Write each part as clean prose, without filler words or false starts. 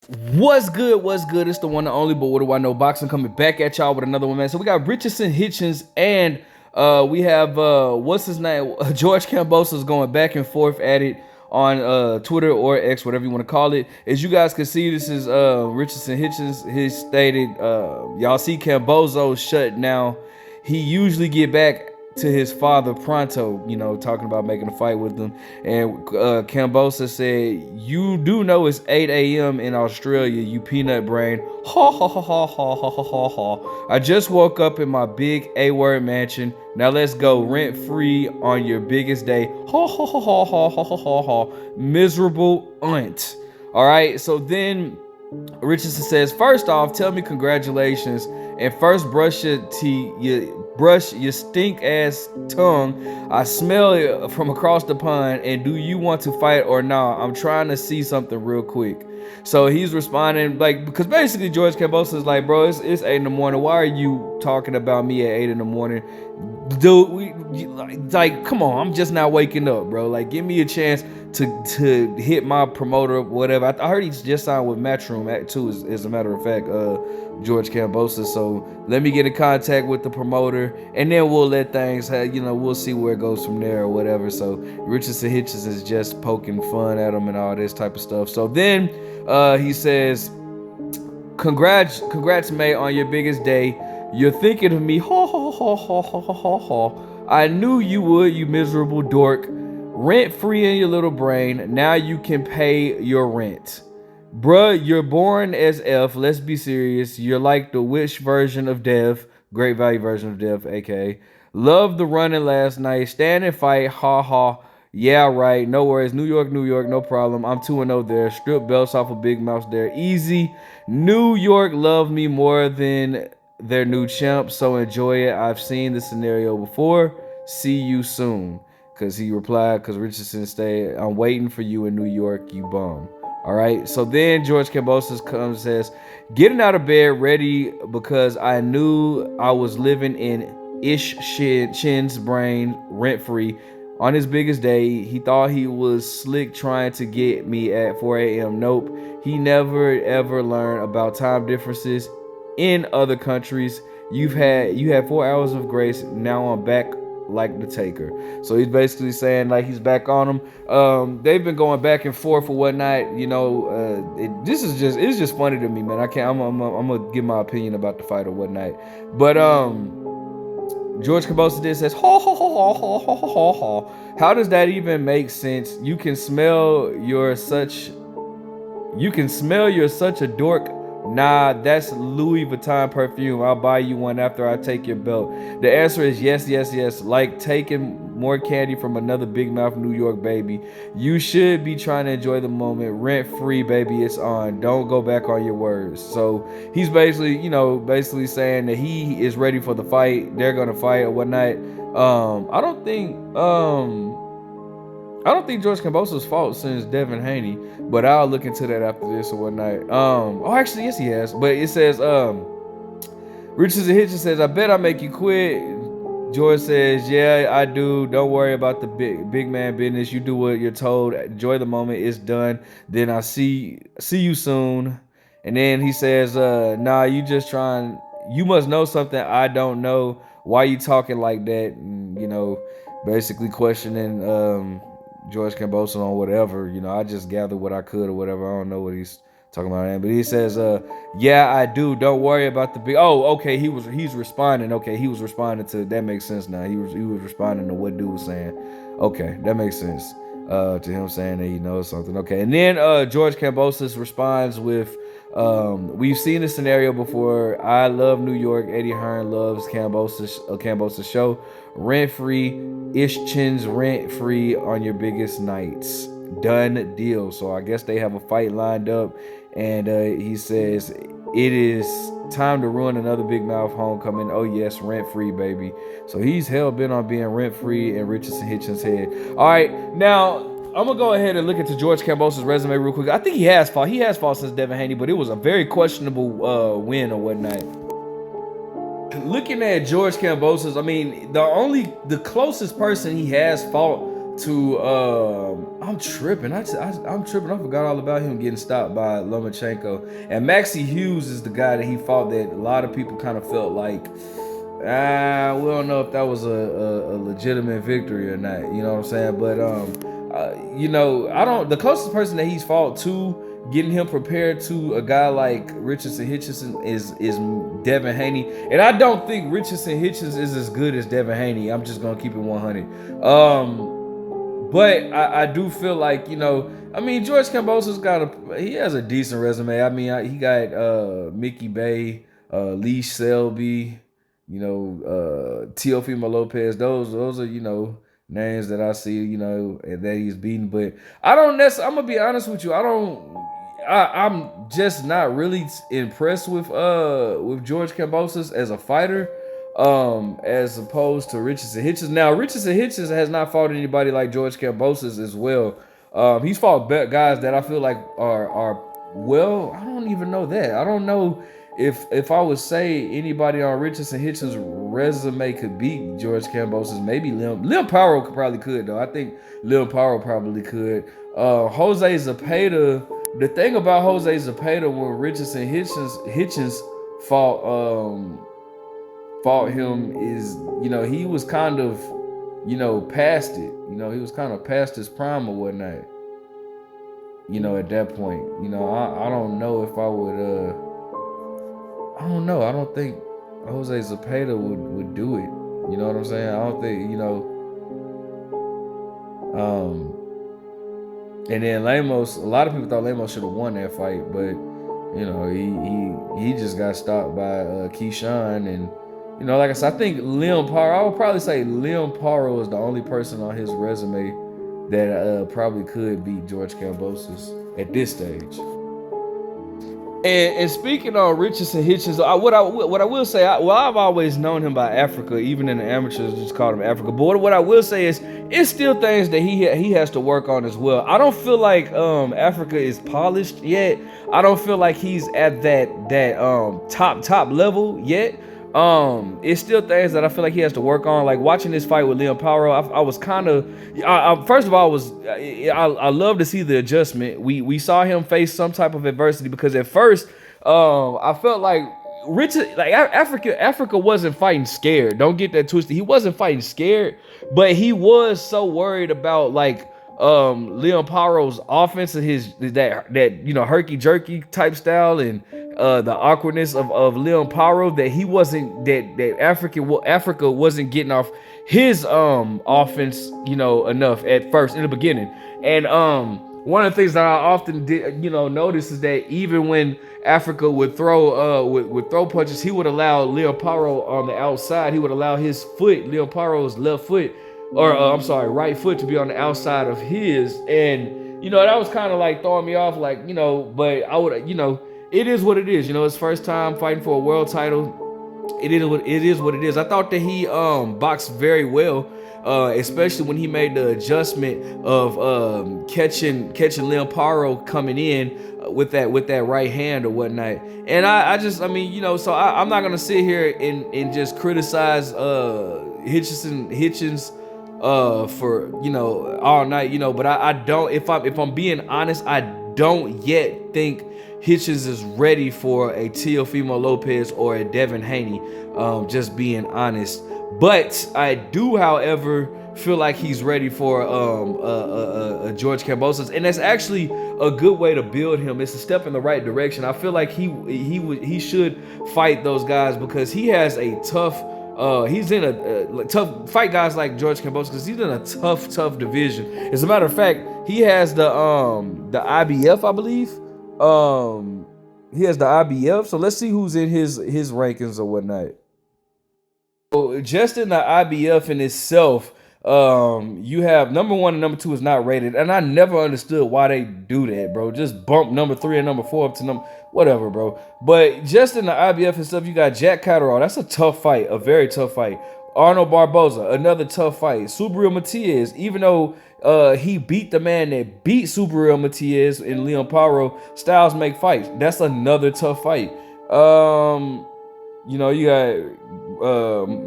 What's good? What's good? It's the one and only, but what do I know? Boxing coming back at y'all with another one, man. So we got Richardson, Hitchins, and we have what's his name? George Kambosos going back and forth at it on Twitter or X, whatever you want to call it. As you guys can see, this is Richardson Hitchins. He stated, y'all see Kambosos shut now. He usually get back to his father pronto, talking about making a fight with him. And Kambosos said, "You do know it's 8 a.m. in Australia, you peanut brain. Ha ha ha ha ha ha ha ha ha. I just woke up in my big A-word mansion. Now let's go rent free on your biggest day. Ha ha ha ha ha ha ha ha ha. Miserable aunt." All right, so then Richardson says, "First off, tell me congratulations, and first brush your teeth, brush your stink ass tongue. I smell it from across the pond. And do you want to fight or not? I'm trying to see something real quick." So he's responding because basically George Kambosos is like, "Bro, it's 8 in the morning. Why are you talking about me at 8 in the morning? Dude, come on, I'm just not waking up, bro. Like, give me a chance to hit my promoter, whatever." I heard he's just signed with Matchroom too, as a matter of fact, George Kambosos. So let me get in contact with the promoter, and then we'll let things we'll see where it goes from there or whatever. So Richardson Hitchins is just poking fun at him and all this type of stuff. So then he says, Congrats, mate, on your biggest day. You're thinking of me. Ha ha ha ha ha ha ha ha. I knew you would, you miserable dork. Rent free in your little brain. Now you can pay your rent. Bruh, you're boring as F. Let's be serious. You're like the Wish version of Dev. Great value version of Dev, aka. Love the running last night. Stand and fight. Ha ha. Yeah, right. No worries. New York, no problem. I'm 2-0 there. Strip belts off of Big Mouth there. Easy. New York love me more than their new champ, so enjoy it. I've seen the scenario before. See you soon. Because he replied, because Richardson stayed, I'm waiting for you in New York, you bum. All right. So then George Kambosos comes and says, getting out of bed ready because I knew I was living in Chin's brain rent free. On his biggest day, he thought he was slick trying to get me at 4 a.m. Nope. He never ever learned about time differences in other countries. You had 4 hours of grace. Now I'm back like the taker. So he's basically saying like he's back on him. They've been going back and forth or whatnot. It's just funny to me, man. I'm gonna give my opinion about the fight or whatnot. But George Kambosos did says, ha ha ha ha ha ha ha ha. How does that even make sense? You can smell you're such a dork. Nah, that's Louis Vuitton perfume. I'll buy you one after I take your belt. The answer is yes, yes, yes. Like taking more candy from another Big Mouth New York baby. You should be trying to enjoy the moment. Rent free, baby. It's on. Don't go back on your words. So he's basically saying that he is ready for the fight. They're gonna fight or whatnot. I don't think George Kambosos fought since Devin Haney, but I'll look into that after this or whatnot. Actually, yes, he has. But it says, Richardson Hitchins says, I bet I make you quit. George says, yeah, I do. Don't worry about the big man business. You do what you're told. Enjoy the moment. It's done. Then I'll see you soon. And then he says, nah, you must know something I don't know. Why you talking like that? And, basically questioning George Kambosos on whatever. I just gathered what I could or whatever. I don't know what he's talking about. But he says, yeah, I do. Don't worry about the big. Oh, okay. He's responding. Okay, he was responding to that. Makes sense now. He was responding to what dude was saying. Okay, that makes sense. To him saying that he knows something. Okay, and then George Kambosos responds with, we've seen this scenario before. I love New York. Eddie Hearn loves Kambosos show. Rent free. Hitchins rent free on your biggest nights. Done deal. So I guess they have a fight lined up, and he says it is time to ruin another Big Mouth homecoming. Oh yes, rent free, baby. So he's hell bent on being rent free in Richardson Hitchins' head. All right, now I'm gonna go ahead and look into George Kambosos' resume real quick. I think he has fought. He has fought since Devin Haney, but it was a very questionable win or whatnot. Looking at George Kambosos, I mean, the closest person he has fought to I'm tripping. I'm tripping. I forgot all about him getting stopped by Lomachenko. And Maxie Hughes is the guy that he fought that a lot of people kind of felt like, we don't know if that was a legitimate victory or not. You know what I'm saying? But I don't. The closest person that he's fought to, getting him prepared to a guy like Richardson Hitchins is Devin Haney, and I don't think Richardson Hitchins is as good as Devin Haney. I'm just gonna keep it 100. But I do feel like, I mean, George Kambosos he has a decent resume. I mean, he got Mickey Bay, Lee Selby, Teofimo Lopez. Those are, names that I see, that he's beaten. But I don't necessarily, I'm gonna be honest with you, I'm just not really impressed with George Kambosos as a fighter, as opposed to Richardson Hitchins. Now, Richardson Hitchins has not fought anybody like George Kambosos as well. He's fought guys that I feel like are well. I don't even know that. I don't know if I would say anybody on Richardson Hitchins' resume could beat George Kambosos. Maybe Liam Powell probably could though. I think Liam Powell probably could. Jose Zepeda. The thing about Jose Zepeda when Richardson Hitchins fought him is, he was kind of, past it. He was kind of past his prime or whatnot. At that point, I don't know if I would. I don't know. I don't think Jose Zepeda would do it. You know what I'm saying? I don't think, And then Lemos, a lot of people thought Lemos should have won that fight, but he just got stopped by Keyshawn, and like I said, I think Liam Paro. I would probably say Liam Paro is the only person on his resume that probably could beat George Kambosos at this stage. And speaking on Richardson Hitchins, what I will say, I've always known him by Africa, even in the amateurs, just called him Africa. But what I will say is, it's still things that he has to work on as well. I don't feel like Africa is polished yet. I don't feel like he's at that top level yet. It's still things that I feel like he has to work on. Like watching this fight with Liam Powell, I was kind of, first of all, I love to see the adjustment. We saw him face some type of adversity, because at first, I felt like Africa wasn't fighting scared. Don't get that twisted. He wasn't fighting scared, but he was so worried about Liam Powell's offense and his that herky jerky type style, and the awkwardness of Liam Powell, that he wasn't that Africa wasn't getting off his offense enough at first in the beginning. And one of the things that I often did notice is that even when Africa would throw punches, he would allow Liam Powell on the outside. He would allow his foot, Liam Powell's left foot, or right foot, to be on the outside of his. And that was kind of like throwing me off, but I would, it is what it is. His first time fighting for a world title. It is what it is. I thought that he boxed very well, especially when he made the adjustment of catching Liam Powell coming in with that right hand or whatnot. And so I'm not gonna sit here and just criticize Hitchins for all night, but I don't, if I'm being honest, I don't yet think Hitchins is ready for a Teofimo Lopez or a Devin Haney, just being honest. But I do, however, feel like he's ready for a George Kambosos, and that's actually a good way to build him. It's a step in the right direction. I feel like he should fight those guys, because he has a tough. He's in a tough fight guys like George Kambosos, because he's in a tough division. As a matter of fact, he has the IBF, I believe. He has the IBF. So let's see who's in his rankings or whatnot. So just in the IBF in itself, you have number 1 and number 2 is not rated, and I never understood why they do that, bro. Just bump number 3 and number 4 up to whatever, bro. But just in the IBF and stuff, you got Jack Catterall. That's a tough fight, a very tough fight. Arnold Barboza, another tough fight. Subriel Matias, even though he beat the man that beat Subriel Matias in Liam Powell, styles make fights. That's another tough fight. You got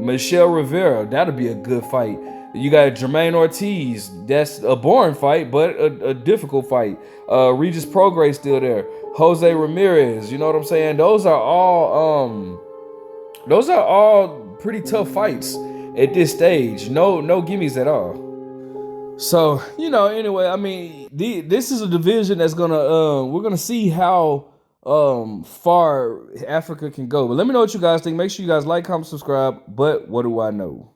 Michelle Rivera. That'll be a good fight. You got Jermaine Ortiz. That's a boring fight, but a difficult fight. Regis Prograis still there. Jose Ramirez. You know what I'm saying? Those are all pretty tough fights at this stage. No gimmies at all. So, anyway, I mean, this is a division that's gonna we're gonna see how far Africa can go. But let me know what you guys think. Make sure you guys like, comment, subscribe. But what do I know?